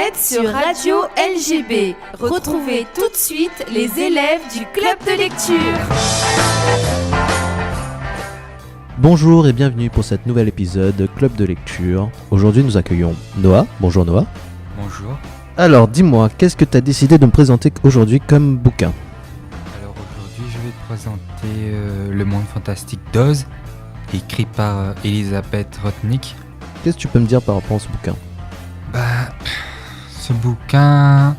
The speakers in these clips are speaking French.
êtes sur Radio LGB. Retrouvez tout de suite les élèves du club de lecture. Bonjour et bienvenue pour cet nouvel épisode Club de lecture. Aujourd'hui nous accueillons Noah. Bonjour Noah. Bonjour. Alors dis-moi, qu'est-ce que tu as décidé de me présenter aujourd'hui comme bouquin ? Alors aujourd'hui je vais te présenter Le Monde Fantastique d'Oz, écrit par Elisabeth Rotnick. Qu'est-ce que tu peux me dire par rapport à ce bouquin ? Ce bouquin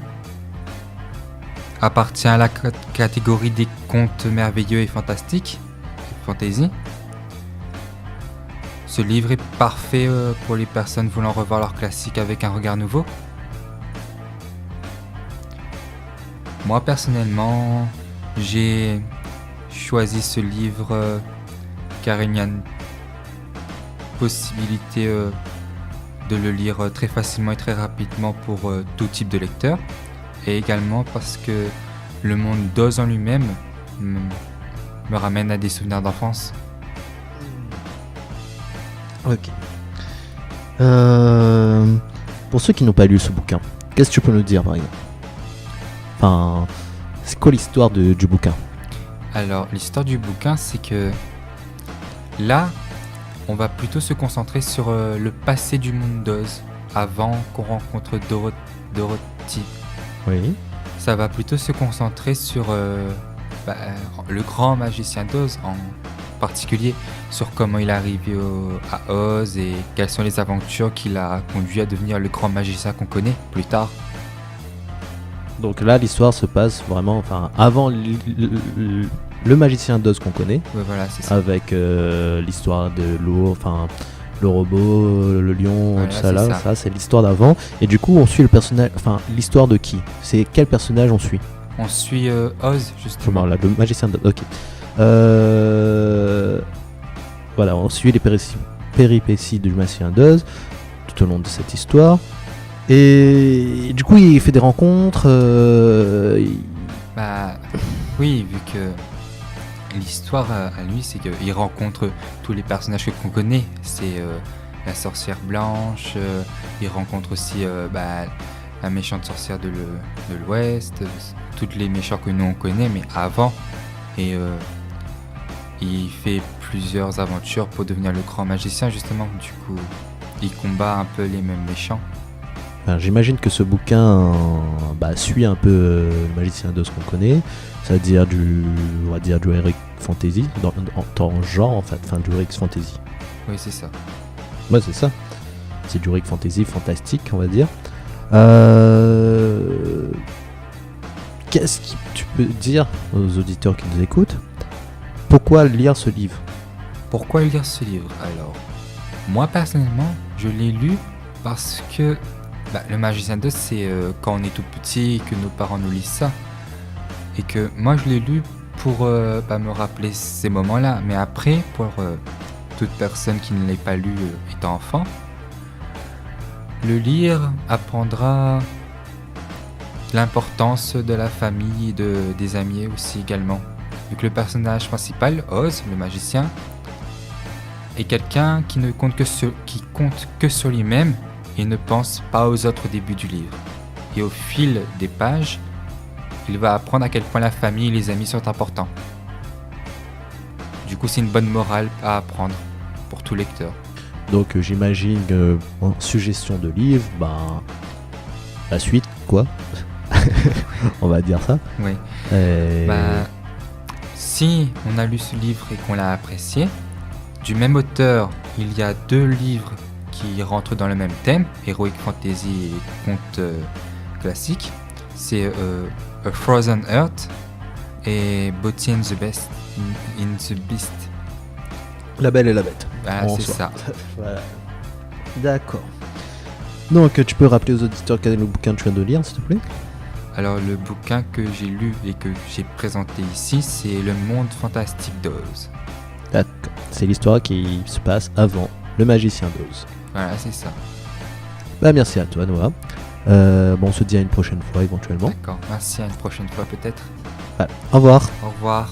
appartient à la catégorie des contes merveilleux et fantastiques, fantasy. Ce livre est parfait pour les personnes voulant revoir leur classique avec un regard nouveau. Moi personnellement, j'ai choisi ce livre car il y a une possibilité de le lire très facilement et très rapidement pour tout type de lecteur, et également parce que le monde d'Oz en lui-même me ramène à des souvenirs d'enfance. Ok. Pour ceux qui n'ont pas lu ce bouquin, qu'est-ce que tu peux nous dire par exemple ? Enfin, c'est quoi l'histoire du bouquin ? Alors, l'histoire du bouquin, c'est que là, on va plutôt se concentrer sur le passé du monde d'Oz, avant qu'on rencontre Dorothy. Oui. Ça va plutôt se concentrer sur le grand magicien d'Oz en particulier, sur comment il est arrivé à Oz et quelles sont les aventures qui l'a conduit à devenir le grand magicien qu'on connaît plus tard. Donc là, l'histoire se passe vraiment avant le magicien d'Oz qu'on connaît. Ouais, voilà, c'est ça. Avec l'histoire de l'eau, le robot, le lion, Voilà, tout ça là. ça. Ça, c'est l'histoire d'avant. Et du coup, on suit le personnage. Enfin, l'histoire de qui ? C'est quel personnage on suit ? On suit Oz, justement. Comment là, le magicien d'Oz. Ok. Voilà, on suit les péripéties du magicien d'Oz tout au long de cette histoire. Et du coup, il fait des rencontres. Oui, vu que l'histoire à lui, c'est qu'il rencontre tous les personnages qu'on connaît. C'est la sorcière blanche, il rencontre aussi la méchante sorcière de l'Ouest, toutes les méchants que nous on connaît, mais avant. Et il fait plusieurs aventures pour devenir le grand magicien, justement. Du coup, il combat un peu les mêmes méchants. J'imagine que ce bouquin suit un peu le magicien d'Oz qu'on connaît, c'est-à-dire on va dire du heroic fantasy, dans genre en fait, du heroic fantasy. Oui, c'est ça. Ouais, c'est ça. C'est du heroic fantasy fantastique, on va dire. Qu'est-ce que tu peux dire aux auditeurs qui nous écoutent ? Pourquoi lire ce livre ? Pourquoi lire ce livre ? Alors, moi personnellement, je l'ai lu parce que le magicien d'Oz, c'est quand on est tout petit que nos parents nous lisent ça. Et que moi, je l'ai lu pour me rappeler ces moments-là. Mais après, pour toute personne qui ne l'ait pas lu étant enfant, le lire apprendra l'importance de la famille et des amis aussi également. Vu que le personnage principal, Oz, le magicien, est quelqu'un qui compte que sur lui-même et ne pense pas aux autres au début du livre. Et au fil des pages, il va apprendre à quel point la famille et les amis sont importants. Du coup, c'est une bonne morale à apprendre pour tout lecteur. Donc j'imagine en suggestion de livre, la suite, quoi. On va dire ça. Oui. Si on a lu ce livre et qu'on l'a apprécié, du même auteur, il y a 2 livres qui rentrent dans le même thème, Heroic Fantasy et contes classiques. C'est A Frozen Earth et Beauty and the Beast. La Belle et la Bête. C'est ça. Voilà. D'accord. Donc tu peux rappeler aux auditeurs quel est le bouquin que tu viens de lire, s'il te plaît ? Alors le bouquin que j'ai lu et que j'ai présenté ici, c'est Le Monde Fantastique d'Oz. D'accord. C'est l'histoire qui se passe avant le magicien d'Oz. Voilà, c'est ça. Merci à toi, Noah. On se dit à une prochaine fois éventuellement. D'accord, merci, à une prochaine fois peut-être. Au revoir. Au revoir.